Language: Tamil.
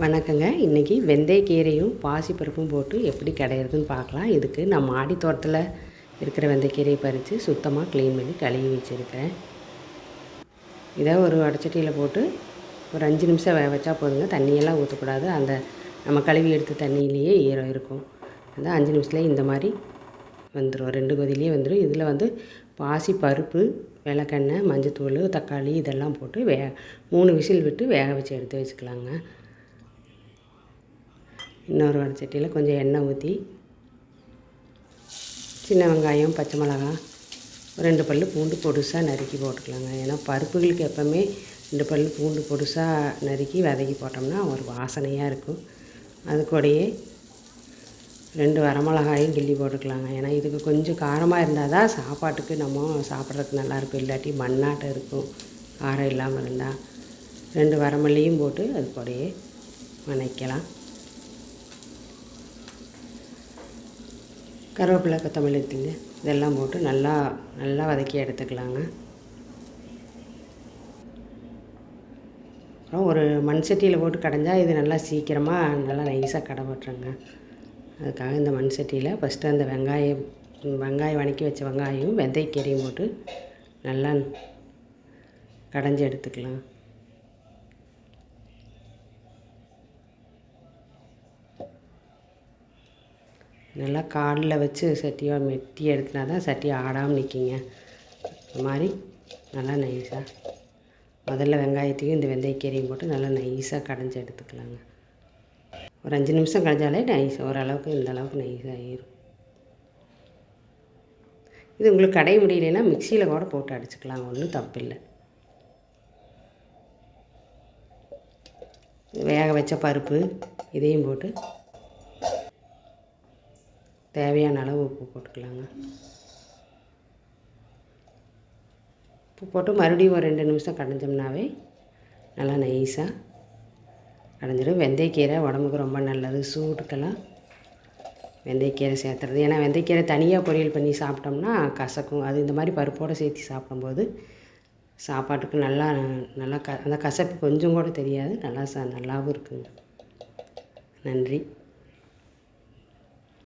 வணக்கங்க. இன்றைக்கி வெந்தயக்கீரையும் பாசிப்பருப்பும் போட்டு எப்படி கிடையிறதுன்னு பார்க்கலாம். இதுக்கு நான் மாடி தோட்டத்தில் இருக்கிற வெந்தயக்கீரையை பறித்து சுத்தமாக க்ளீன் பண்ணி கழுவி வச்சுருக்கிறேன். இதை ஒரு வடச்சட்டியில் போட்டு ஒரு 5 நிமிஷம் வேக வச்சா போதுங்க. தண்ணியெல்லாம் ஊற்றக்கூடாது. அந்த நம்ம கழுவி எடுத்த தண்ணியிலேயே ஈரம் இருக்கும். அந்த 5 நிமிஷத்துலேயே இந்த மாதிரி வந்துடும். 2 கொதிலேயே வந்துடும். இதில் பாசிப்பருப்பு, விளக்கெண்ணெய், மஞ்சத்தூள், தக்காளி இதெல்லாம் போட்டு 3 விசில் விட்டு வேக வச்சு எடுத்து வச்சுக்கலாங்க. இன்னொரு வடச்சட்டியில் கொஞ்சம் எண்ணெய் ஊற்றி சின்ன வெங்காயம், பச்சை மிளகாய், 2 பல் பூண்டு பொடுசாக நறுக்கி போட்டுக்கலாங்க. ஏன்னா பருப்புகளுக்கு எப்போவுமே 2 பல் பூண்டு பொடுசாக நறுக்கி வதக்கி போட்டோம்னா ஒரு வாசனையாக இருக்கும். அது கூடயே 2 வரமிளகாயும் கிள்ளி போட்டுக்கலாங்க. ஏன்னா இதுக்கு கொஞ்சம் காரமாக இருந்தால் தான் சாப்பாட்டுக்கு நம்ம சாப்பிட்றதுக்கு நல்லாயிருக்கும். இல்லாட்டி மண்ணாட்டம் இருக்கும் காரம் இல்லாமல் இருந்தால். 2 வரமல்லியும் போட்டு அது கூடயே வதக்கலாம். கருவேப்பிலை, கொத்தமல்லி தூள் இதெல்லாம் போட்டு நல்லா வதக்கி எடுத்துக்கலாங்க. அப்புறம் ஒரு மண் சட்டியில் போட்டு கடைஞ்சால் இது நல்லா சீக்கிரமாக நல்லா நைஸாக கடைபட்டுருங்க. அதுக்காக இந்த மண் சட்டியில் ஃபஸ்ட்டு அந்த வெங்காயம் வதக்கி வச்ச வெங்காயம் வெந்தயக்கீரையும் போட்டு நல்லா கடைஞ்சி எடுத்துக்கலாம். நல்லா காலில் வச்சு சட்டியை மெட்டி எடுத்துனா தான் சட்டி ஆடாமல் நிற்கிங்க. இந்த மாதிரி நல்லா நைஸாக முதல்ல வெங்காயத்தையும் இந்த வெந்தயக்கீரையும் போட்டு நல்லா நைஸாக கடைஞ்சி எடுத்துக்கலாங்க. ஒரு 5 நிமிஷம் கடைஞ்சாலே நைஸ் ஓரளவுக்கு இந்த அளவுக்கு நைஸாக ஆகிடும். இது உங்களுக்கு கடைய முடியலைன்னா மிக்சியில் கூட போட்டு அடிச்சுக்கலாம், ஒன்றும் தப்பில்லை. வேக வச்ச பருப்பு இதையும் போட்டு தேவையான அளவு உப்பு போட்டுக்கலாங்க. உப்பு போட்டு மறுபடியும் ஒரு 2 நிமிஷம் கடைஞ்சோம்னாவே நல்லா நைஸாக கடைஞ்சிடும். வெந்தயக்கீரை உடம்புக்கு ரொம்ப நல்லது. சூடுக்கெல்லாம் வெந்தயக்கீரை சேர்த்துறது. ஏன்னா வெந்தயக்கீரை தனியாக பொரியல் பண்ணி சாப்பிட்டோம்னா கசக்கும். அது இந்த மாதிரி பருப்போடு சேர்த்து சாப்பிடும்போது சாப்பாட்டுக்கு நல்லா அந்த கசப்பு கொஞ்சம் கூட தெரியாது. நல்லாவும் இருக்குங்க. நன்றி.